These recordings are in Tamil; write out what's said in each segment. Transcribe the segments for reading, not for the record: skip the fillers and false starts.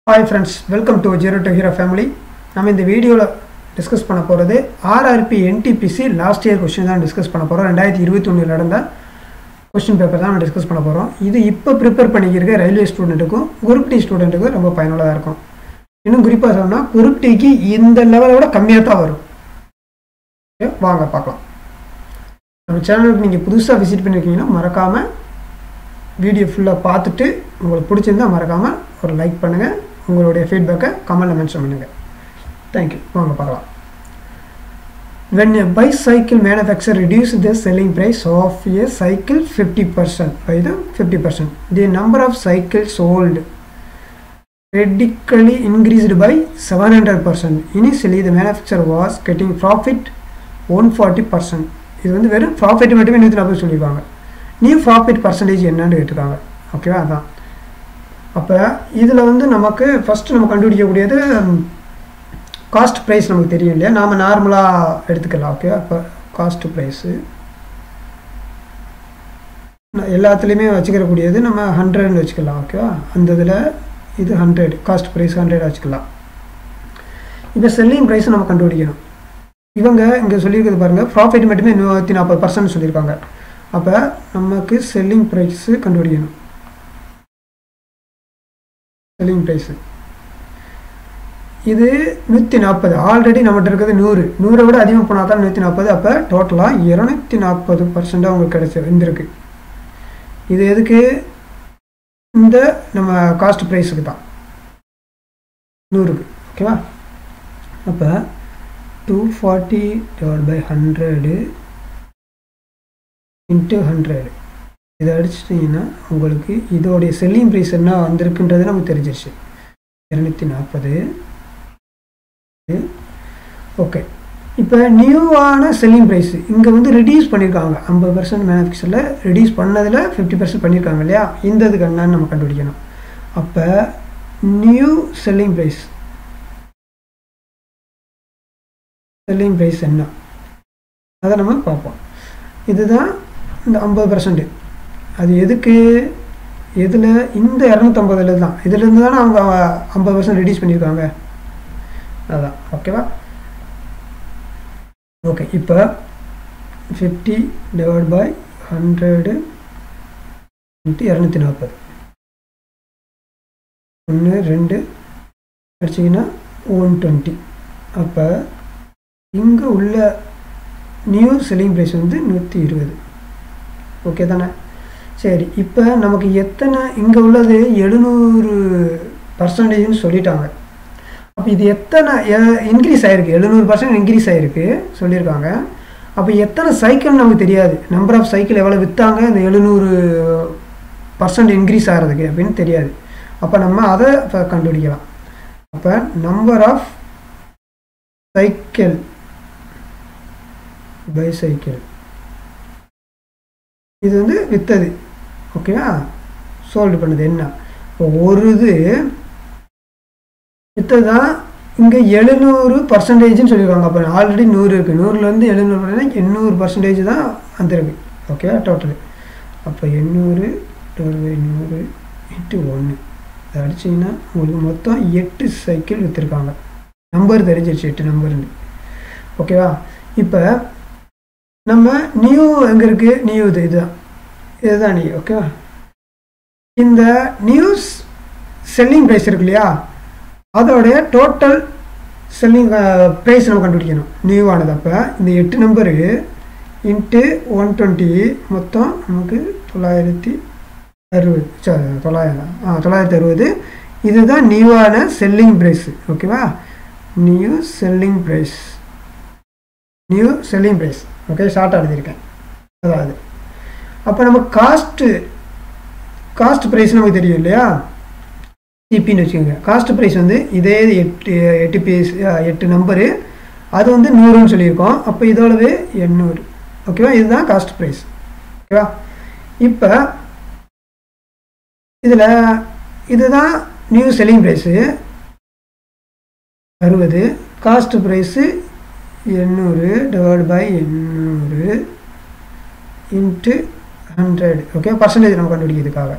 Hi friends, welcome to Zero to Hero family. நம்ம இந்த வீடியோல டிஸ்கஸ் பண்ண போறது RRP NTPC last year question தான் டிஸ்கஸ் பண்ண போறோம். 2021 ல நடந்த क्वेश्चन பேப்பர் தான் டிஸ்கஸ் பண்ண போறோம். இது இப்போ ப்ரிப்பேர் பண்ணிக்கிற ரயில்வே ஸ்டூடண்ட்டுக்கும் குரூப் டி ஸ்டூடண்ட்டுக்கும் ரொம்ப பயனுள்ளதா இருக்கும். இன்னும் குறிப்பா சொல்லணும்னா குரூப் டிக்கு இந்த லெவலோட கம்மியா தான் வரும். வாங்க பார்க்கலாம். நம்ம சேனலுக்கு நீங்க புதுசா விசிட் பண்ணிருக்கீங்கன்னா மறக்காம வீடியோ ஃபுல்லா பார்த்துட்டு உங்களுக்கு பிடிச்சிருந்தா மறக்காம ஒரு லைக் பண்ணுங்க. உங்களுடைய ஃபீட்பேக்கை கமெண்ட்ல மென்ஷன் பண்ணுங்க. Thank you. வாங்க பார்க்கலாம். When a bicycle manufacturer reduces the selling price of a cycle 50% by the 50%, the number of cycles sold radically increased by 700%. Initially, the manufacturer was getting profit 140%. இது வந்து வெறும் ப்ராஃபிட் மட்டுமே 140 சொல்லியிருக்காங்க. நியூ ப்ராஃபிட் பர்சன்டேஜ் என்னன்னு கேட்டிருக்காங்க. ஓகேவா? அதான். அப்போ இதில் வந்து நமக்கு ஃபஸ்ட்டு நம்ம கண்டுபிடிக்கக்கூடியது காஸ்ட் ப்ரைஸ் நமக்கு தெரியும் இல்லையா, நாம் நார்மலாக எடுத்துக்கலாம். ஓகே, அப்போ காஸ்ட் ப்ரைஸு எல்லாத்துலேயுமே வச்சுக்கிறக்கூடியது நம்ம 100ன்னு வச்சுக்கலாம். ஓகேவா? அந்த இதில் இது 100, காஸ்ட் ப்ரைஸ் 100 வச்சுக்கலாம். இப்போ செல்லிங் ப்ரைஸ் நம்ம கண்டுபிடிக்கணும். இவங்க இங்கே சொல்லியிருக்கிறது பாருங்கள், ப்ராஃபிட் மட்டுமே 140% சொல்லியிருக்காங்க. அப்போ நமக்கு செல்லிங் ப்ரைஸு கண்டுபிடிக்கணும். செல்லிங் ப்ரைஸு இது 140. ஆல்ரெடி நம்மகிட்ட இருக்கிறது 100 விட அதிகமாக போனால் தான் 140. அப்போ டோட்டலாக 240% அவங்களுக்கு இருந்திருக்கு. இது எதுக்கு? இந்த நம்ம காஸ்ட் ப்ரைஸுக்கு தான், 100க்கு. ஓகேவா? அப்போ 240 / 100 × 100 இதை அடிச்சிட்டிங்கன்னா உங்களுக்கு இதோடைய செல்லிங் ப்ரைஸ் என்ன வந்திருக்குன்றது நமக்கு தெரிஞ்சிருச்சு. 240. ஓகே, இப்போ நியூவான செல்லிங் ப்ரைஸு இங்கே வந்து ரெடியூஸ் பண்ணியிருக்காங்க. 50% மேனுஃபேக்சரில் ரெடியூஸ் பண்ணதில் 50% பண்ணியிருக்காங்க இல்லையா, இந்த இதுக்கு என்னன்னு நம்ம கண்டுபிடிக்கணும். அப்போ நியூ செல்லிங் ப்ரைஸ் என்ன அதை நம்ம பார்ப்போம். இதுதான் இந்த 50%. அது எதுக்கு? இதில் இந்த 250 தான், இதுலேருந்து தானே அவங்க 50% ரெடியூஸ் பண்ணியிருக்காங்க. அதான். ஓகேவா? ஓகே, இப்போ 50 / 100 × 240 1 2 அடிச்சிங்கன்னா 120. அப்போ இங்கே உள்ள நியூ செல்லிங் ப்ரைஸ் வந்து 120. ஓகே தானே? சரி, இப்போ நமக்கு எத்தனை இங்கே உள்ளது 700%ன்னு சொல்லிட்டாங்க. அப்போ இது எத்தனை இன்க்ரீஸ் ஆகிருக்கு? 700% இன்க்ரீஸ் ஆகிருக்கு சொல்லியிருக்காங்க. அப்போ எத்தனை சைக்கிள் நமக்கு தெரியாது. நம்பர் ஆஃப் சைக்கிள் எவ்வளோ விற்றாங்க இந்த 700% இன்க்ரீஸ் ஆகிறதுக்கு அப்படின்னு தெரியாது. அப்போ நம்ம அதை கண்டுபிடிக்கலாம். அப்போ number of cycle by cycle இது வந்து விற்றது. ஓகேவா? சோல்டு பண்ணது என்ன? இப்போ ஒரு இது விற்றது தான் இங்கே 700%ன்னு சொல்லியிருக்காங்க. அப்போ ஆல்ரெடி 100 இருக்குது. 100லேருந்து 700% 800% தான் வந்துருக்கு. ஓகேவா? டோட்டலு. அப்போ 800 / 100 × 1 அதை அடிச்சிங்கன்னா உங்களுக்கு மொத்தம் 8 சைக்கிள் விற்றுருக்காங்க. நம்பர் தெரிஞ்சிருச்சு, 8 நம்பர்னு. ஓகேவா? இப்போ நம்ம நியூ எங்கே இருக்குது? நியூ இதுதான் நியூ. ஓகேவா? இந்த நியூஸ் செல்லிங் ப்ரைஸ் இருக்கு இல்லையா, அதோடைய டோட்டல் செல்லிங் ப்ரைஸ் நம்ம கண்டுபிடிக்கணும் நியூவானது. அப்போ இந்த 8 நம்பரு × 120 மொத்தம் நமக்கு 960. இதுதான் நியூவான செல்லிங் ப்ரைஸு. ஓகேவா? New selling price. ஓகே, ஷார்ட்டாக எழுதியிருக்கேன். அதாவது அப்போ நம்ம காஸ்ட் ப்ரைஸ் நமக்கு தெரியும் இல்லையா, சிபின்னு வச்சுக்கோங்க. காஸ்ட் ப்ரைஸ் வந்து இதே 8 நம்பரு, அது வந்து 100ன்னு சொல்லியிருக்கோம். அப்போ இதோடவே 800. ஓகேவா? இதுதான் காஸ்ட் ப்ரைஸ். ஓகேவா? இப்போ இதில் இதுதான் new selling price 60. Cost price 800 / 800 × 100. Okay, percentage நம்ம கண்டுபிடிக்கிறதுக்காக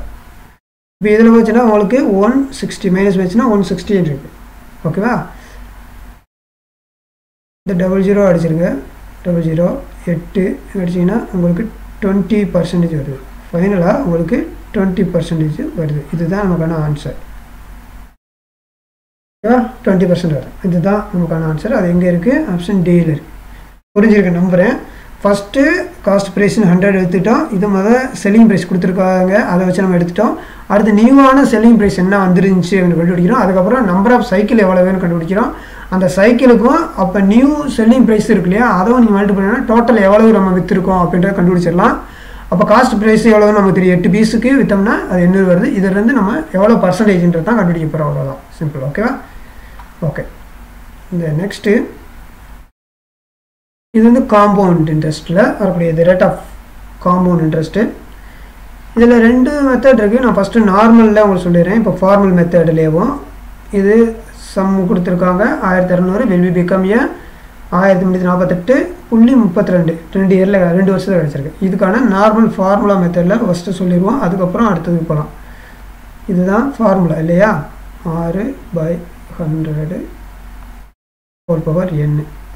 இப்போ இதில் வச்சுன்னா உங்களுக்கு 160 மைனஸ் வச்சுன்னா 160 இருக்குது. ஓகேவா? இந்த 00 அடிச்சிருங்க. 00 8 அடிச்சிங்கன்னா உங்களுக்கு 20% வருது. ஃபைனலாக உங்களுக்கு 20% வருது. இதுதான் நமக்கான ஆன்சர். ஓகேவா? 20% வரும். இதுதான் நமக்கான ஆன்சர். அது எங்கே இருக்குது? ஆப்ஷன் டியில் இருக்குது. புரிஞ்சிருக்கு நம்புகிறேன். ஃபஸ்ட்டு காஸ்ட் ப்ரைஸ்னு 100 எடுத்துட்டோம். இது செல்லிங் ப்ரைஸ் கொடுத்துருக்காங்க, அதை வச்சு நம்ம எடுத்துட்டோம். அடுத்து நியூவான செல்லிங் ப்ரைஸ் என்ன வந்துருந்துச்சு அப்படின்னு கண்டுபிடிக்கிறோம். அதுக்கப்புறம் நம்பர் ஆஃப் சைக்கிள் எவ்வளோ வேணும்னு கண்டுபிடிக்கிறோம். அந்த சைக்கிளுக்கும் அப்போ நியூ செல்லிங் ப்ரைஸ் இருக்கு இல்லையா, அதுவும் நீங்கள் மல்டிபிள் பண்ணால் டோட்டல் எவ்வளவு நம்ம விற்றுருக்கோம் அப்படின்றத கண்டுபிடிச்சிடலாம். அப்போ காஸ்ட் ப்ரைஸ் எவ்வளோன்னு நமக்கு தெரியும். 8 பீஸுக்கு விற்றோம்னா அது 800 வருது. இதிலேருந்து நம்ம எவ்வளோ பர்சன்டேஜ்ன்றது தான் கண்டுபிடிக்க போகிறோம். அவ்வளோதான், சிம்பிள். ஓகேவா? ஓகே. இந்த நெக்ஸ்ட்டு இது வந்து காம்பவுண்ட் இன்ட்ரெஸ்ட்டில் வரக்கூடியது, ரேட் ஆஃப் காம்பவுண்ட் இன்ட்ரெஸ்ட்டு. இதில் 2 மெத்தட் இருக்குது. நான் ஃபஸ்ட்டு நார்மலில் உங்களுக்கு சொல்லிடுறேன். இப்போ ஃபார்மல் மெத்தட்லேயும் இது சம் கொடுத்துருக்காங்க. 1200 வில் பி பிகம் 1348.32 2 இயரில் 2 வருஷத்தில் கிடச்சிருக்கு. இதுக்கான நார்மல் ஃபார்முலா மெத்தடில் ஃபஸ்ட்டு சொல்லிடுவோம். அதுக்கப்புறம் அடுத்தது போகலாம். இதுதான் ஃபார்முலா இல்லையா? 6/100 ஹோல் பவர் n.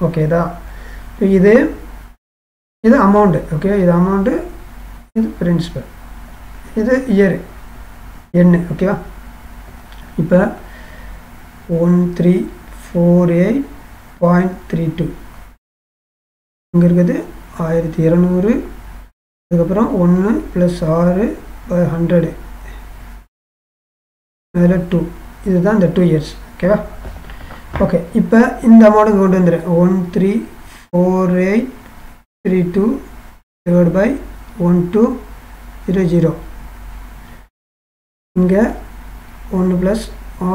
ஓகேதா? இது அமௌண்ட்டு. ஓகே, இது அமௌண்ட்டு, இது பிரின்சிபல், இது இயர் n. ஓகேவா? இப்போ 1348.32 இங்கே இருக்குது 1200. அதுக்கப்புறம் 1 + 6/100 மேலே 2. இதுதான் இந்த 2 இயர்ஸ். ஓகேவா? ஓகே. இப்போ இந்த அமௌண்ட்டுக்கு கொண்டு வந்துடுறேன். 134832 / 1200. இங்கே 1 +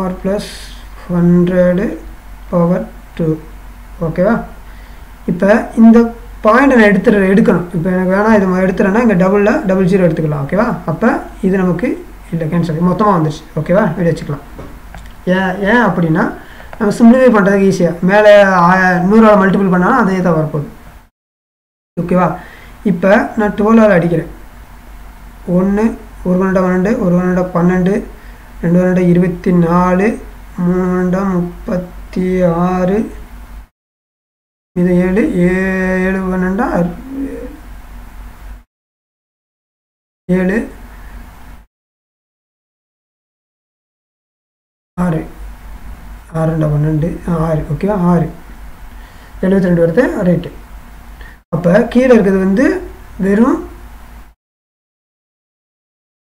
r + 100 பவர் 2. ஓகேவா? இப்போ இந்த பாயிண்ட் நான் எடுக்கணும். இப்போ எனக்கு வேணால் இது எடுத்துறேன்னா இங்கே டபுளில் 00 எடுத்துக்கலாம். ஓகேவா? அப்போ இது நமக்கு இல்லை, கேன்சல், மொத்தமாக வந்துடுச்சு. ஓகேவா? இப்படி வச்சுக்கலாம். ஏன் அப்படின்னா நம்ம சிம்பிளிஃபை பண்ணுறதுக்கு ஈஸியாக மேலே 100 மல்டிபிள் பண்ணாலும் அதே தான் வரப்போகுது. ஓகேவா? இப்போ நான் 12 அடிக்கிறேன். 1 1 12 1 12 2 24 3 36 இது 7 7 12 7 6 6 12 6. ஓகேவா? 6 72 வருது ரேட்டு. அப்போ கீழே இருக்கிறது வந்து வெறும்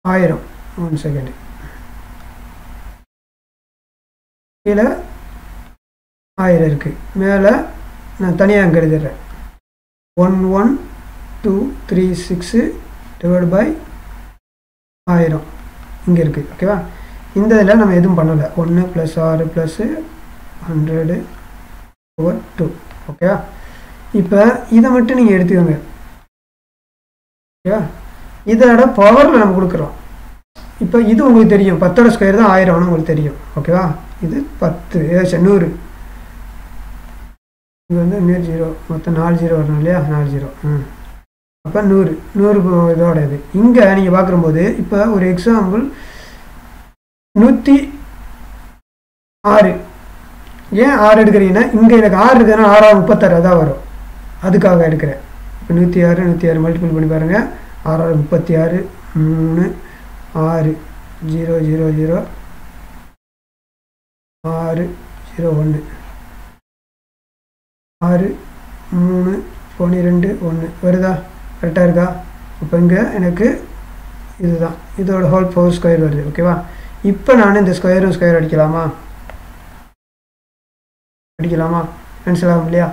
1000. 1 செகண்ட். கீழே 1000 இருக்குது. மேலே நான் தனியாக அங்கே எழுதிடுறேன். 11236 / 1000 இங்கே இருக்குது. ஓகேவா? இந்த இதில் நம்ம எதுவும் பண்ணலை. 1 + 6 + 100/2. ஓகேவா? இப்போ இதை மட்டும் நீங்கள் எடுத்துக்கோங்க. ஓகேவா? இதோட பவரில் நம்ம கொடுக்குறோம். இப்போ இது உங்களுக்கு தெரியும், 10 ஸ்கொயர் தான் 1000 உங்களுக்கு தெரியும். ஓகேவா? இது 10 ஏதாச்சும் 100. இது வந்து 0 மொத்தம் 4 0 வரணும் இல்லையா? 4 0. அப்போ 100 இதோட இது. இங்கே நீங்கள் பார்க்கும்போது இப்போ ஒரு எக்ஸாம்பிள் 106. ஏன் 6 எடுக்கிறீங்கன்னா இங்கே எனக்கு 6 இருக்குதுன்னா 6 36 தான் வரும். அதுக்காக எடுக்கிறேன். இப்போ 106 மல்டிபிள் பண்ணி பாருங்கள். 6 36 3 6 0 0 0 6 0 1 6 3 12 1 வருதா? கரெக்டாக இருக்கா? இப்போ இங்கே எனக்கு இதுதான் இதோட ஹோல் பவர் ஸ்கொயர் வருது. ஓகேவா? இப்போ நான் இந்த ஸ்கொயர் அடிக்கலாமா? கேன்சல் ஆகும் இல்லையா?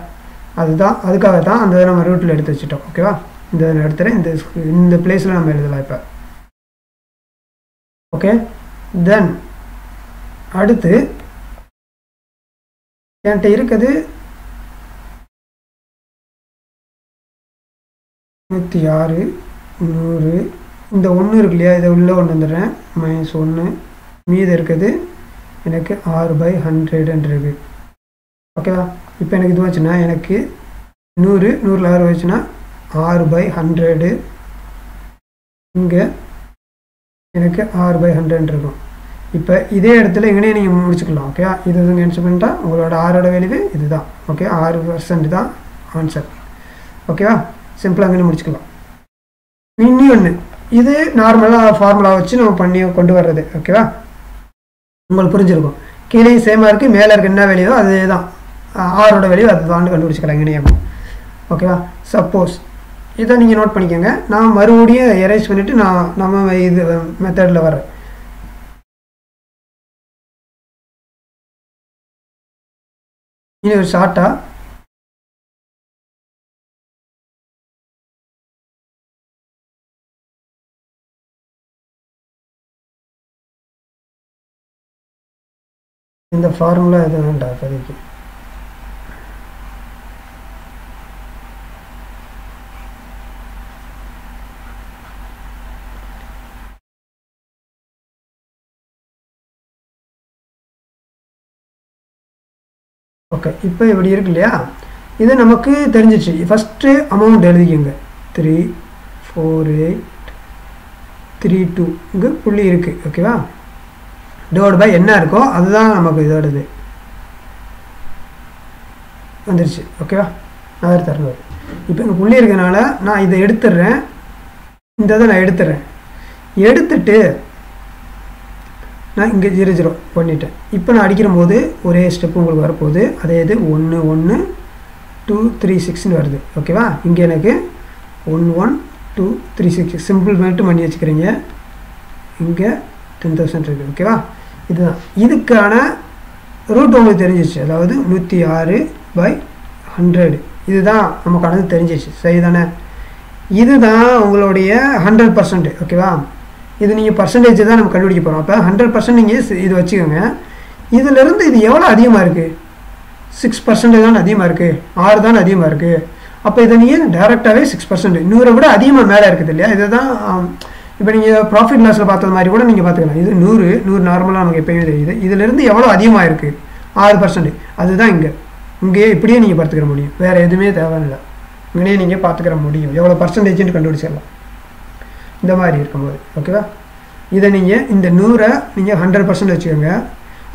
அதுக்காக தான் அந்த நம்ம ரூட்டில் எடுத்து வச்சுட்டோம். ஓகேவா? இந்த எடுத்துகிறேன். இந்த பிளேஸில் நம்ம எழுதலாம் இப்போ. ஓகே. தென் அடுத்து என்கிட்ட இருக்குது 106 100. இந்த 1 இருக்கு இல்லையா, இதை உள்ளே கொண்டு வந்துடுறேன். -1 மீது இருக்குது எனக்கு 6/100 இருக்குது. ஓகேவா? இப்போ எனக்கு இது வச்சுன்னா எனக்கு 100 100ல் 6 வச்சுன்னா 6/100. இங்கே எனக்கு R/100 இருக்கும். இப்போ இதே இடத்துல எங்கனே நீங்கள் முடிச்சுக்கலாம். ஓகே, இது கேன்சல் பண்ணிட்டா உங்களோட ஆரோட வேல்யூ இதுதான். ஓகே, 6% தான் ஆன்சர். ஓகேவா, சிம்பிளாக அங்கே முடிச்சுக்கலாம். இன்னி ஒன்று, இது நார்மலாக ஃபார்முலா வச்சு நம்ம பண்ணி கொண்டு வர்றது. ஓகேவா, உங்களுக்கு புரிஞ்சிருக்கும். கீழே சேமாக இருக்குது, மேலே இருக்க என்ன வேல்யூவோ அதே தான், ஆரோட வேல்யூ அதுதான் கண்டுபிடிச்சிக்கலாம் எங்கேயும். ஓகேவா, சப்போஸ் இதை நீங்கள் நோட் பண்ணிக்கோங்க. நான் மறுபடியும் எரேஸ் பண்ணிவிட்டு நம்ம இது மெத்தடில் வரேன். இது ஒரு ஷார்ட்டா இந்த ஃபார்முலா எதுவும் வேண்டாம் இப்போதைக்கு. ஓகே, இப்போ இப்படி இருக்கு இல்லையா, இது நமக்கு தெரிஞ்சிச்சு. ஃபஸ்ட்டு அமௌண்ட் எழுதிக்கோங்க. 34832 இங்கே புள்ளி இருக்குது. ஓகேவா, டிவைட் பை என்ன இருக்கோ அதுதான் நமக்கு இதோடது வந்துருச்சு. ஓகேவா, 1600. இப்போ இங்கே புள்ளி இருக்கனால நான் இதை எடுத்துடுறேன். இந்த இதை நான் எடுத்துட்டு நான் இங்கே 00 பண்ணிட்டேன். இப்போ நான் அடிக்கிற போது ஒரே ஸ்டெப்பு உங்களுக்கு வரப்போகுது. அதே இது 11236 வருது. ஓகேவா, இங்கே எனக்கு 11236 சிம்பிள் மட்டும் பண்ணி வச்சுக்கிறீங்க. இங்கே 10,000 இருக்குது. ஓகேவா, இதுதான் இதுக்கான ரூட் உங்களுக்கு தெரிஞ்சிச்சு. அதாவது 106/100 இதுதான் நமக்கானது தெரிஞ்சிச்சு. சரி தானே, இதுதான் உங்களுடைய 100%. ஓகேவா, இது நீங்கள் பர்சன்டேஜ் தான் நம்ம கண்டுபிடிக்க போகிறோம். அப்போ 100% நீங்கள் இது வச்சுக்கோங்க. இதிலேருந்து இது எவ்வளோ அதிகமாக இருக்குது? 6% தான் அதிகமாக இருக்குது, 6 தான் அதிகமாக இருக்குது. அப்போ இதை நீங்கள் டேரெக்டாகவே 6%, 100 விட அதிகமாக மேலே இருக்குது இல்லையா. இதுதான் இப்போ நீங்கள் ப்ராஃபிட் லாஸில் பார்த்தது மாதிரி கூட நீங்கள் பார்த்துக்கலாம். இது 100 நார்மலாக நமக்கு எப்போயுமே தெரியுது. இதிலேருந்து எவ்வளோ அதிகமாக இருக்குது? 6%. அதுதான் இங்கேயே இப்படியே நீங்கள் பார்த்துக்கிற முடியும். வேறு எதுவுமே தேவையில்லை, இங்கேயே நீங்கள் பார்த்துக்கிற முடியும். எவ்வளோ பர்சன்டேஜ்னு கண்டுபிடிச்சிடலாம் இந்த மாதிரி இருக்கும்போது. ஓகேவா, இதை நீங்கள் இந்த 100 நீங்கள் 100% வச்சுக்கோங்க.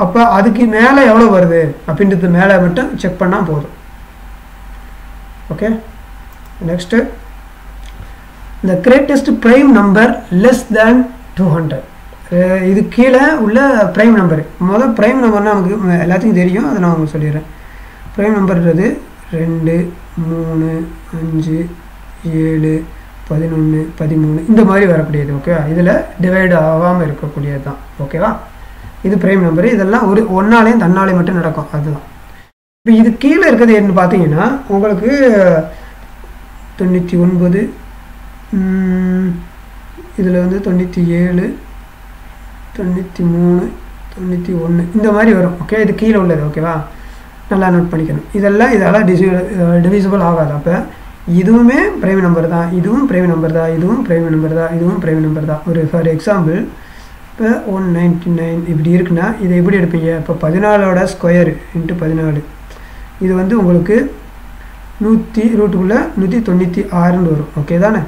அப்போ அதுக்கு மேலே எவ்வளோ வருது அப்படின்றது மேலே மட்டும் செக் பண்ணால் போதும். ஓகே, நெக்ஸ்ட்டு இந்த greatest prime number less than 200. இது கீழே உள்ள ப்ரைம் நம்பரு. முதல் ப்ரைம் நம்பர்னால் நமக்கு எல்லாத்துக்கும் தெரியும், அதை நான் உங்களுக்கு சொல்லிடுறேன். ப்ரைம் நம்பர்ன்றது 2 3 5 7 11 13 இந்த மாதிரி வரக்கூடியது. ஓகேவா, இதில் டிவைடு ஆகாமல் இருக்கக்கூடியது தான். ஓகேவா, இது ப்ரைம் நம்பரு. இதெல்லாம் ஒரு ஒன்னாலேயும் தன்னாலேயும் மட்டும் நடக்கும், அதுதான். இப்போ இது கீழே இருக்கிறது என்ன பார்த்தீங்கன்னா உங்களுக்கு 99, இதில் வந்து 97 93 91 இந்த மாதிரி வரும். ஓகே, இது கீழே உள்ளது. ஓகேவா, நல்லா நோட் பண்ணிக்கணும். இதெல்லாம் டிவிசிபிள் ஆகாது. அப்போ இதுவுமே பிரைம் நம்பர் தான், இதுவும் பிரைம் நம்பர் தான், இதுவும் பிரைம் நம்பர் தான், இதுவும் பிரைம் நம்பர் தான். ஒரு ஃபார் எக்ஸாம்பிள் இப்போ 199 இப்படி இருக்குன்னா இதை எப்படி எடுப்பீங்க? இப்போ 14ஓட ஸ்கொயர் இன்ட்டு 14 இது வந்து உங்களுக்கு 100 ரூட்டுக்குள்ளே 196 வரும். ஓகே தானே,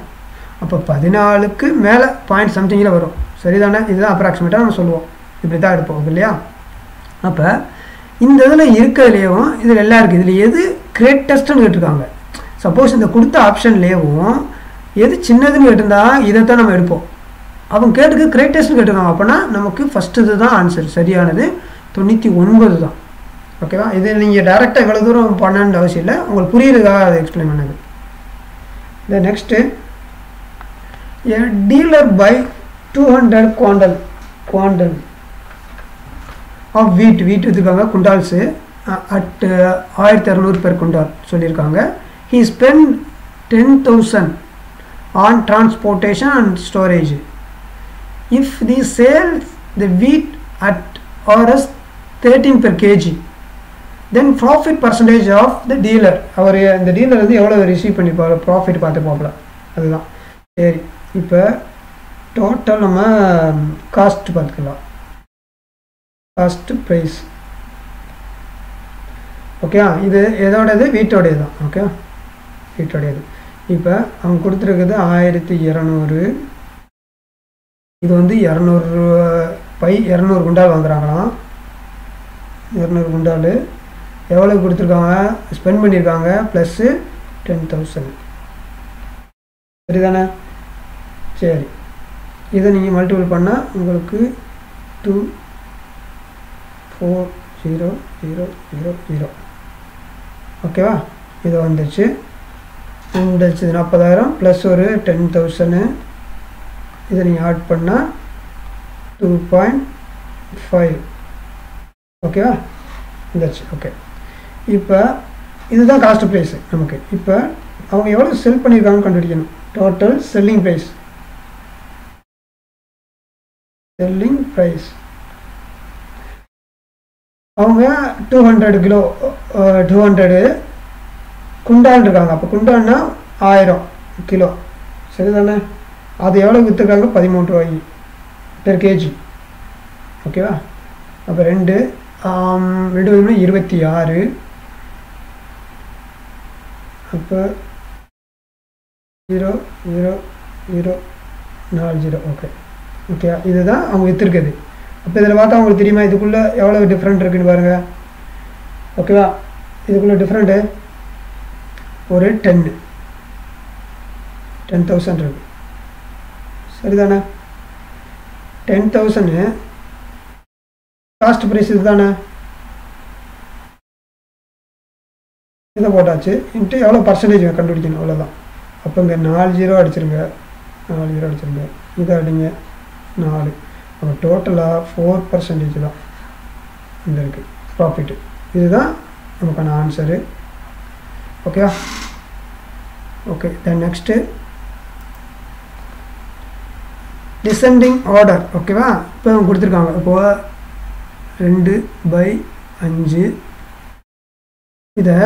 அப்போ 14க்கு மேலே பாயிண்ட் சம்திங்கில் வரும். சரிதானே, இதுதான் அப்ராக்சிமேட்டாக நம்ம சொல்லுவோம். இப்படி தான் எடுப்போம். ஓகே இல்லையா, அப்போ இந்த இதில் இருக்கிறதுலேயும் இதில் எல்லாம் இருக்குது. இதில் எது கிரேட்டஸ்ட்டுன்னு கேட்டிருக்காங்க. சப்போஸ் இந்த கொடுத்த ஆப்ஷன்லேயும் எது சின்னதுன்னு கேட்டிருந்தா இதைத்தான் நம்ம எடுப்போம். அவங்க கேட்டுக்கு கிரேட்டஸ்ட்னு கேட்டிருக்காங்க. அப்போனா நமக்கு ஃபஸ்ட்டு இது தான் ஆன்சர், சரியானது 99 தான். ஓகேவா, இது நீங்கள் டேரெக்டாக இவ்வளோ தூரம் பண்ணணுன்ற அவசியம் இல்லை, உங்களுக்கு புரியுறதுக்காக அதை எக்ஸ்பிளைன் பண்ணது. இந்த next a dealer buy 200 quantal of wheat வச்சுருக்காங்க, குண்டால்ஸு அட் 1200 per குண்டால் சொல்லியிருக்காங்க. he spent 10,000 on transportation and storage. if they sell the wheat at Rs 13 per kg, then profit percentage of the dealer, அவர் இந்த டீலர் வந்து எவ்வளோ ரிசீவ் பண்ணிப்பாரு ப்ராஃபிட் பார்த்துப்பாப்ல, அதுதான். சரி, இப்போ டோட்டல் நம்ம காஸ்ட் பார்த்துக்கலாம். Cost price. ஓகே, இது எதோடது? வீட்டோடையது தான். ஓகே, வீட்டோடையது. இப்போ அவங்க கொடுத்துருக்குது 1200 இது வந்து 200 பை 200 குண்டால் வாங்குறாங்களாம். 200 குண்டால் எவ்வளோ கொடுத்துருக்காங்க, ஸ்பெண்ட் பண்ணியிருக்காங்க ப்ளஸ்ஸு 10,000. சரிதானே? சரி, இதை நீங்கள் மல்டிபிள் பண்ணால் உங்களுக்கு 24000. ஓகேவா? இது வந்துச்சு 40,000 ப்ளஸ் ஒரு 10,000. இதை நீங்கள் ஆட் பண்ணால் 2.5. ஓகேவா? வந்துச்சு. ஓகே, இப்போ இதுதான் காஸ்ட் ப்ரைஸு நமக்கு. இப்போ அவங்க எவ்வளோ செல் பண்ணியிருக்காங்கன்னு கண்டுபிடிக்கணும். Total selling price. அவங்க 200 கிலோ 200 குண்டால் இருக்காங்க. அப்போ குண்டால்னா 1000 கிலோ. சரிதானே? அது எவ்வளோ விற்றுருக்காங்க? 13 ரூபாய் பெர் கேஜி. ஓகேவா? அப்போ 2 26. அப்போ 0.0040. ஓகே ஓகே, இதுதான் அவங்க விற்றுருக்குது. அப்போ இதில் பார்த்தா அவங்களுக்கு தெரியுமா இதுக்குள்ளே எவ்வளோ டிஃப்ரெண்ட் இருக்குதுன்னு பாருங்கள். ஓகேவா? இதுக்குள்ளே டிஃப்ரெண்ட்டு ஒரு 10,000 இருக்குது. சரிதானே? 10,000 காஸ்ட் ப்ரைஸ் இது தானே. இதை போட்டாச்சு இன்ட்டு எவ்வளோ பர்சன்டேஜ் கண்டுபிடிக்கணும், அவ்வளோதான். அப்போ இங்கே 4 0 அடிச்சிருங்க, 4 0 அடிச்சிருங்க, இதை அடிங்க 4. அப்போ டோட்டலாக 4% தான் இந்த இருக்குது ப்ராஃபிட்டு. இதுதான் நமக்கான ஆன்சரு. ஓகேவா? Okay, then next descending order. ஓகேவா? இப்போ அவங்க கொடுத்துருக்காங்க. இப்போது 2/5. இதை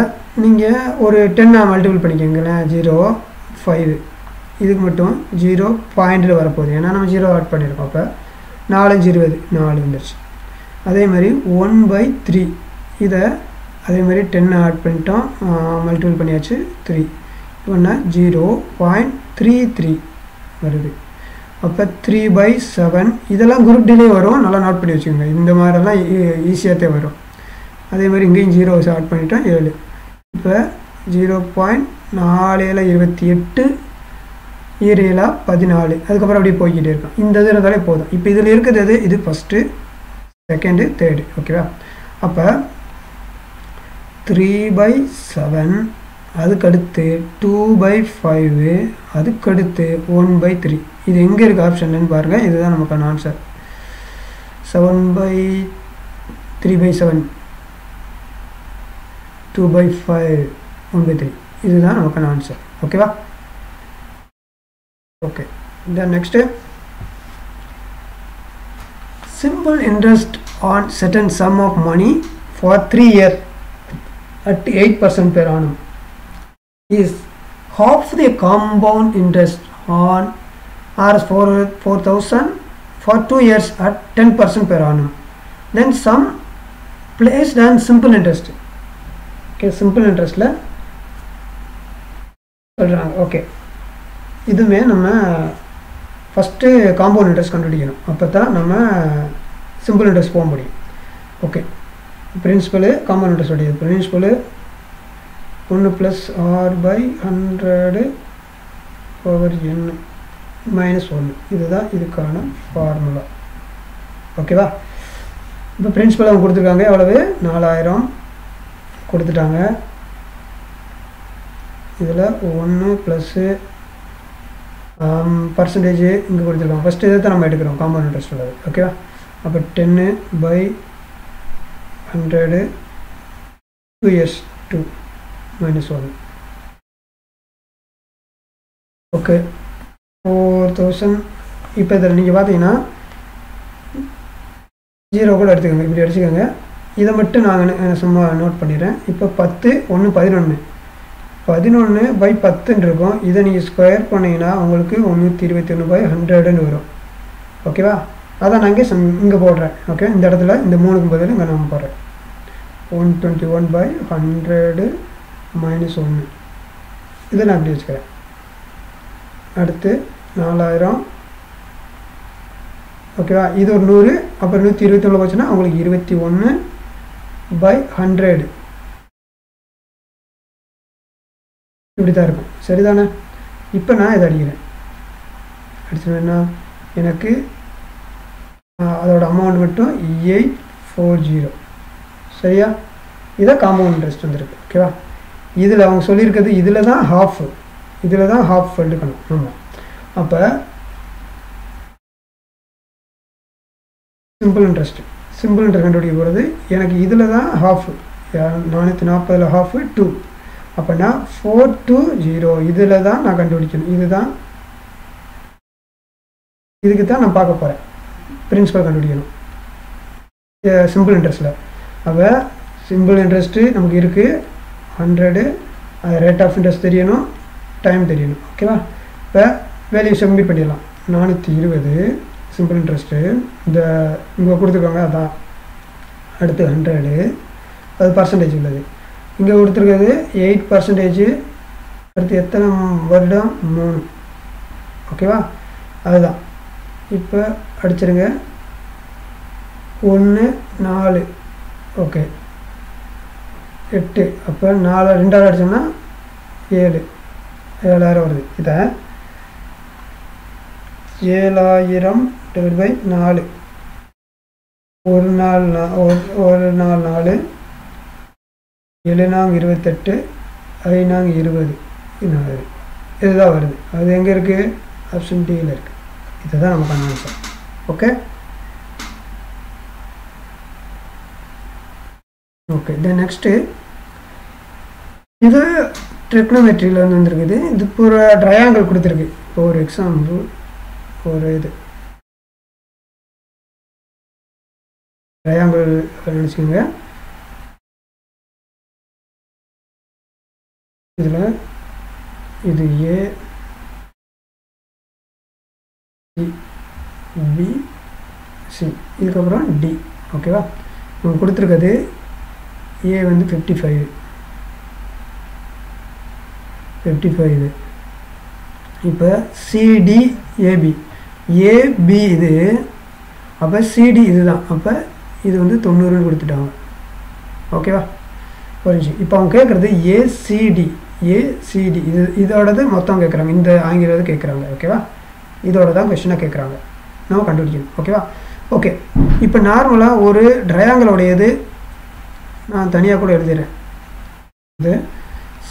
நீங்கள் ஒரு 10 மல்டிபிள் பண்ணிக்கோங்களேன். 0.5 இதுக்கு மட்டும் 0 பாயிண்டில் வரப்போகுது. ஏன்னா நம்ம 0 ஆட் பண்ணியிருக்கோம். அப்போ 4 20 4 வந்துடுச்சு. அதே மாதிரி 1/3 இதை அதே மாதிரி 10 ஆட் பண்ணிட்டோம், மல்டிபிள் பண்ணியாச்சு 3. இப்போன்னா 0.33 வருது. அப்போ 3/7. இதெல்லாம் குரூப் டிலே வரும், நல்லா நோட் பண்ணி வச்சுக்கோங்க. இந்த மாதிரிலாம் ஈஸியாகத்தே வரும். அதே மாதிரி இங்கேயும் 0 ஆட் பண்ணிட்டோம் 7. இப்போ 0.4728 7 14. அதுக்கப்புறம் அப்படியே போய்கிட்டே இருக்கும். இந்த இது இருந்தாலே போதும். இப்போ இதில் இருக்கிறது இது ஃபஸ்ட்டு, செகண்டு, தேர்டு. ஓகேவா? அப்போ 3/7, அதுக்கடுத்து 2/5, அதுக்கடுத்து 1/3. இது எங்கே இருக்குது ஆப்ஷன்லன்னு பாருங்கள். இதுதான் நமக்கான ஆன்சர். 3/7, 2/5, 1/3. இதுதான் நமக்கான ஆன்சர். ஓகேவா? Okay, then next, simple interest on certain sum of money for 3 years at 8% per annum is half the compound interest on Rs 4,000 for 2 years at 10% per annum. Then sum placed on simple interest. Okay, simple interest la சொல்றாங்க. ஓகே, இதுவுமே நம்ம ஃபஸ்ட்டு காம்பவுண்ட் இன்ட்ரெஸ்ட் கண்டுபிடிக்கணும். அப்போ தான் நம்ம சிம்பிள் இன்ட்ரெஸ்ட் போக முடியும். ஓகே, பிரின்சிபலு காம்பவுண்ட் இன்ட்ரெஸ்ட் உடையது. Principal 1 + r/100 /n - 1. இதுதான் இதுக்கான ஃபார்முலா. ஓகேவா? இப்போ பிரின்சிபல் அவங்க கொடுத்துருக்காங்க. எவ்வளவு? 4000 கொடுத்துட்டாங்க. இதில் 1 ப்ளஸ்ஸு பர்சன்டேஜ் இங்கே கொடுத்துருக்காங்க. ஃபஸ்ட்டு இதை தான் நம்ம எடுக்கிறோம், காம்பவுண்ட் இன்ட்ரெஸ்ட் உள்ளது. ஓகேவா? அப்போ 10/100 2 years 2 - 1. ஓகே, 4000. இப்போ இதில் நீங்கள் பார்த்தீங்கன்னா 0 கூட எடுத்துக்கோங்க, இப்படி அடிச்சுக்கோங்க. இதை மட்டும் நாங்கள் சும்மா நோட் பண்ணிடுறேன். இப்போ 10 1 11 11/10 இருக்கும். இதை நீங்கள் ஸ்கொயர் பண்ணிங்கன்னா உங்களுக்கு 121/100 வரும். ஓகேவா? அதான் நான் இங்கே போடுறேன். ஓகே, இந்த இடத்துல இந்த 3க்கு பதில் இங்கே நான் போடுறேன். 121/100 - 1. இதை நான் அப்படி வச்சுக்கிறேன். அடுத்து 4000 ஓகேவா? இது ஒரு 100, அப்புறம் 121 போச்சுன்னா உங்களுக்கு 21/100 இப்படி தான் இருக்கும். சரிதானே? இப்போ நான் இதை அடிக்கிறேன். அடிச்சோன்னா எனக்கு அதோட அமௌண்ட் மட்டும் 840. சரியா? இதை காம்பவுண்ட் இன்ட்ரெஸ்ட் வந்துருக்கு. ஓகேவா? இதில் அவங்க சொல்லியிருக்கிறது இதில் தான் ஹாஃப் எடுக்கணும். ஆமாம். அப்போ சிம்பிள் இன்ட்ரெஸ்ட் கண்டுபிடிக்க போகிறது எனக்கு இதில் தான் ஹாஃப் 440 ஹாஃபு 2. அப்போனா 420 இதில் தான் நான் கண்டுபிடிக்கணும். இதுக்கு தான் நான் பார்க்க போகிறேன். பிரின்சிபல் கண்டுபிடிக்கணும் சிம்பிள் இன்ட்ரெஸ்ட்டில். அப்போ சிம்பிள் இன்ட்ரெஸ்ட்டு நமக்கு இருக்குது 100. அது ரேட் ஆஃப் இன்ட்ரெஸ்ட் தெரியணும், டைம் தெரியணும். ஓகேவா? இப்போ வேல்யூ சப்மிட் பண்ணிடலாம். 420 சிம்பிள் இன்ட்ரெஸ்ட்டு இந்த இங்கே கொடுத்துருக்காங்க. அதான் அடுத்து 100, அது பர்சன்டேஜ் உள்ளது. இங்கே கொடுத்துருக்கிறது 8%. அடுத்து எத்தனை வருடம்? 3. ஓகேவா? அதுதான். இப்போ அடிச்சிருங்க. 1 4 ஓகே 8. அப்போ 4 2 அடிச்சோம்னா 7000 வருது. இதை 7000/4 ஒரு நாள் 4 7 நாங்க 28 5 நாங்க 20 இதுதான் வருது. அது எங்கே இருக்குது? ஆப்ஷன் டியில் இருக்குது. இதுதான் நமக்கான ஆன்சர். ஓகே தென் நெக்ஸ்ட்டு இது ட்ரிக்னோமெட்ரியில் வந்துருக்குது. இது இப்போ ஒரு ட்ரையாங்கிள் கொடுத்துருக்கு. இப்போ ஒரு எக்ஸாம்பிள் ஒரு இது ட்ரையாங்கிள் நினச்சிக்கோங்க. இதில் இது ஏ பி சி இதுக்கப்புறம் டி. ஓகேவா? உங்களுக்கு கொடுத்துருக்கிறது ஏ வந்து 55. இப்போ சிடி ஏபி இது. அப்போ சிடி இதுதான். அப்போ இது வந்து 90ன்னு கொடுத்துட்டாங்க. ஓகேவா? புரிஞ்சு. இப்போ அவங்க கேட்குறது ஏசிடி இதோடது மொத்தம் கேட்குறாங்க. இந்த ஆங்கிலம் கேட்குறாங்க. ஓகேவா? இதோட தான் கொஸ்டினாக கேட்குறாங்க. நம்ம கண்டுபிடிக்கணும். ஓகேவா? ஓகே. இப்போ நார்மலாக ஒரு ட்ரையாங்கிளோடையது நான் தனியாக கூட எழுதிடுறேன். இது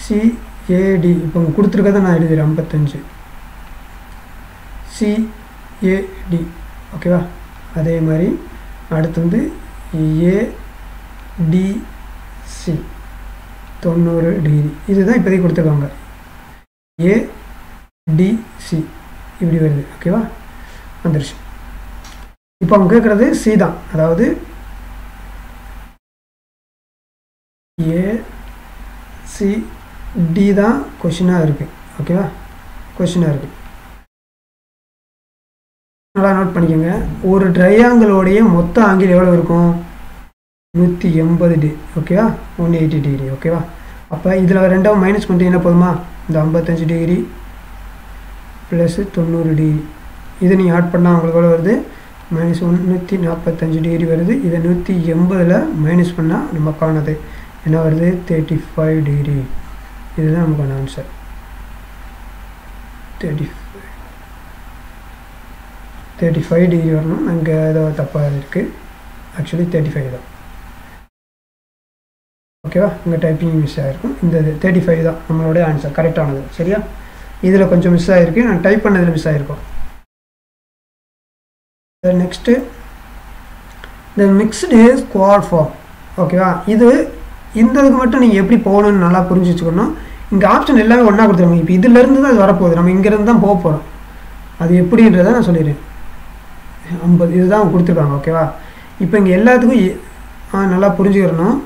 சிஏடி இப்போ கொடுத்துருக்கதை நான் எழுதிடுறேன். 55 சிஏடி. ஓகேவா? அதே மாதிரி அடுத்து வந்து ஏடிசி 90 டிகிரி. இதுதான் இப்போதைக்கு கொடுத்துருக்காங்க. ஏடிசி இப்படி வருது. ஓகேவா? வந்துருச்சு. இப்போ அவங்க கேட்குறது சி தான். அதாவது ஏசிடி தான் கொஷினாக இருக்குது. ஓகேவா? கொஷினாக இருக்குது. நல்லா நோட் பண்ணிக்கோங்க. ஒரு ட்ரையாங்கிளோடைய மொத்த ஆங்கிள் எவ்வளோ இருக்கும்? 180 டிகிரி. ஓகேவா? 180 டிகிரி. ஓகேவா? அப்போ இதில் ரெண்டாவது மைனஸ் பண்ணிட்டீங்கன்னா போதுமா? இந்த 55 டிகிரி ப்ளஸ் 90 டிகிரி இதை நீங்கள் ஆட் பண்ணால் உங்களுக்கு எவ்வளோ வருது? -145 டிகிரி வருது. இதை 180ல் மைனஸ் பண்ணால் நமக்கானது என்ன வருது? 35 டிகிரி. இதுதான் நமக்கான ஆன்சர். 35 டிகிரி வரணும். அங்கே ஏதோ தப்பாக இருக்குது. ஆக்சுவலி 35 தான். ஓகேவா? இங்கே டைப்பிங் மிஸ் ஆகிருக்கும். இந்த 35 தான் நம்மளுடைய ஆன்சர், கரெக்டானது. சரியா? இதில் கொஞ்சம் மிஸ் ஆகிருக்கு. நான் டைப் பண்ணதில் மிஸ் ஆகிருக்கும். நெக்ஸ்ட்டு இந்த மிக்ஸ்டு ஸ்குவாட் ஃபார்ம். ஓகேவா? இந்த இதுக்கு மட்டும் நீங்கள் எப்படி போகணுன்னு நல்லா புரிஞ்சு வச்சுக்கணும். இங்கே ஆப்ஷன் எல்லாமே ஒன்றா கொடுத்துருவாங்க. இப்போ இதிலேருந்து தான் அது வரப்போகுது. நம்ம இங்கேருந்து தான் போக போகிறோம். அது எப்படின்றத நான் சொல்லிடுறேன். 50 இதுதான் கொடுத்துருக்காங்க. ஓகேவா? இப்போ இங்கே எல்லாத்துக்கும் நல்லா புரிஞ்சுக்கிறணும்.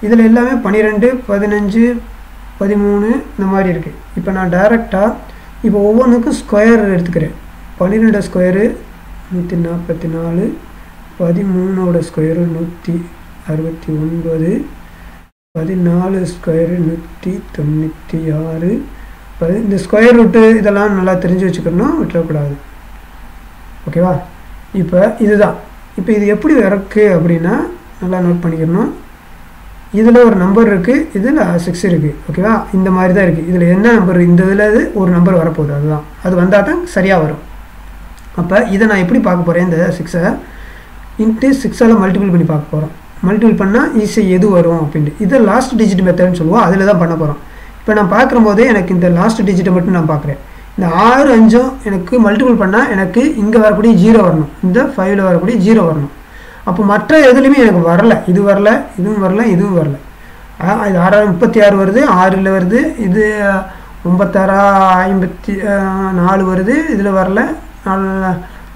இதில் எல்லாமே 12 15 13 இந்த மாதிரி இருக்குது. இப்போ நான் டைரெக்டாக இப்போ ஒவ்வொன்றுக்கும் ஸ்கொயர் எடுத்துக்கிறேன். 12 ஸ்கொயரு 144, 13ஓட ஸ்கொயரு 169, 14 ஸ்கொயரு 196. இந்த ஸ்கொயர் ரூட்டு இதெல்லாம் நல்லா தெரிஞ்சு வச்சுக்கணும், விட்டுறக்கூடாது. ஓகேவா? இப்போ இதுதான். இப்போ இது எப்படி இருக்குது அப்படின்னா நல்லா நோட் பண்ணிக்கணும். இதில் ஒரு நம்பர் இருக்குது, இதில் 6 இருக்குது. ஓகேவா? இந்த மாதிரி தான் இருக்குது. இதில் என்ன நம்பர், இந்த இதில் ஒரு நம்பர் வரப்போகுது, அதுதான். அது வந்தால் தான் சரியாக வரும். அப்போ இதை நான் எப்படி பார்க்க போகிறேன், இந்த 6 இன்ட்டு 6ஆல் மல்டிபிள் பண்ணி பார்க்க போகிறோம். மல்டிபிள் பண்ணால் ஈஸியாக எது வரும் அப்படின்ட்டு. இதை லாஸ்ட் டிஜிட் மெத்தட்னு சொல்லுவோம், அதில் தான் பண்ண போகிறோம். இப்போ நான் பார்க்குற போதே எனக்கு இந்த லாஸ்ட் டிஜிட்டை மட்டும் நான் பார்க்குறேன். இந்த 6 5 எனக்கு மல்டிபிள் பண்ணால் எனக்கு இங்கே வரக்கூடிய 0 வரணும், இந்த 5ல் வரக்கூடிய 0 வரணும். அப்போ மற்ற எதுலையுமே எனக்கு வரல, இது வரல, இதுவும் வரல, இதுவும் வரல. இது 6 36 வருது, 6ல் வருது, இது 96 54 வருது, இதில் வரல,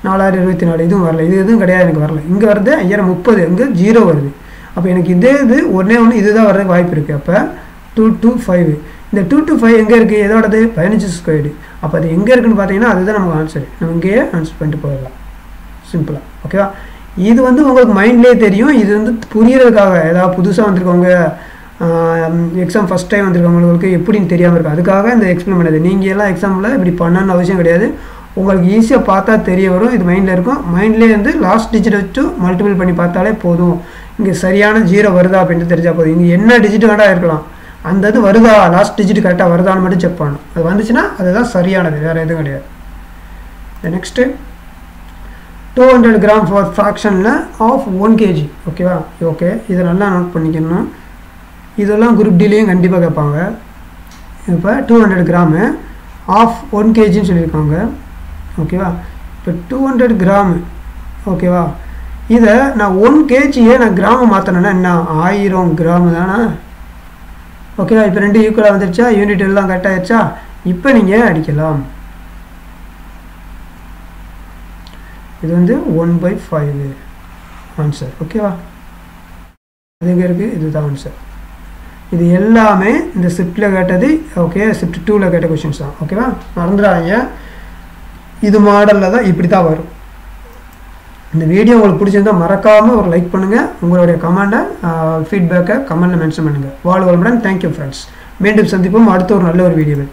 4 24 இதுவும் வரல, இது எதுவும் கிடையாது, எனக்கு வரல. இங்கே வருது 5030, இங்கே 0 வருது. அப்போ எனக்கு இதே இது ஒன்றே இதுதான் வர்றதுக்கு வாய்ப்பு இருக்குது. அப்போ 2 to 5, இந்த 2 to 5 எங்கே இருக்குது, எதோடது 15 ஸ்கொயர்டு. அப்போ அது எங்கே இருக்குதுன்னு பார்த்தீங்கன்னா அதுதான் நமக்கு ஆன்சர். நம்ம இங்கேயே ஆன்சர் பண்ணிட்டு போயிடலாம் சிம்பிளாக. ஓகேவா? இது உங்களுக்கு மைண்ட்லேயே தெரியும். இது புரியறதுக்காக, ஏதாவது புதுசாக வந்திருக்கவங்க, எக்ஸாம் ஃபஸ்ட் டைம் வந்திருக்கவங்களுக்கு எப்படின்னு தெரியாமல் இருக்கும், அதுக்காக இந்த எக்ஸ்பிளைன் பண்ணது. நீங்கள் எல்லாம் எக்ஸாமில் இப்படி பண்ணணும்னு அவசியம் கிடையாது. உங்களுக்கு ஈஸியாக பார்த்தா தெரிய வரும், இது மைண்டில் இருக்கும். மைண்ட்லேயே லாஸ்ட் டிஜிட் வச்சு மல்டிபிள் பண்ணி பார்த்தாலே போதும். இங்கே சரியான 0 வருதா அப்படின்ட்டு தெரிஞ்சால் போதும். இங்கே என்ன டிஜிட் வேண்டாம் இருக்கலாம், அந்த இது வருதா, லாஸ்ட் டிஜிட் கரெக்டாக வருதான்னு மட்டும் செக் பண்ணணும். அது வந்துச்சுன்னா அதுதான் சரியானது, வேறு எதுவும் கிடையாது. நெக்ஸ்ட்டு 200 கிராம் ஃபார் ஃப்ராக்ஷனில் ஆஃப் 1 kg. ஓகேவா? ஓகே, இதை நல்லா நோட் பண்ணிக்கணும். இதெல்லாம் குரூப் டிலேயும் கண்டிப்பாக கேட்பாங்க. இப்போ 200 கிராமு ஆஃப் 1 kgன்னு சொல்லியிருக்காங்க. ஓகேவா? இப்போ 200 கிராமு. ஓகேவா? இதை நான் 1 kgயே நான் கிராமு மாற்றணுன்னா என்ன, 1000 கிராமு தானே. ஓகேவா? இப்போ 2 ஈக்குவலாக வந்துருச்சா, யூனிட் எல்லாம் கரெக்டாக ஆயிடுச்சா. இப்போ நீங்கள் அடிக்கலாம். இது 1/5 ஆன்சர். ஓகேவா? அது எங்கே இருக்குது, இதுதான் ஆன்சர். இது எல்லாமே இந்த ஷிஃப்ட்டில் கேட்டது. ஓகே, ஷிஃப்ட் 2ல் கேட்ட கொஷின்ஸ் தான். ஓகேவா? மறந்துடாதீங்க, இது மாடலில் தான் இப்படி தான் வரும். இந்த வீடியோ உங்களுக்கு பிடிச்சிருந்தால் மறக்காமல் ஒரு லைக் பண்ணுங்கள். உங்களுடைய கமெண்ட்டை, ஃபீட்பேக்கை கமெண்ட்டில் மென்ஷன் பண்ணுங்கள். வாழ்க வளமுடன். Thank you friends. மீண்டும் சந்திப்போம் அடுத்த ஒரு நல்ல ஒரு வீடியோவில்.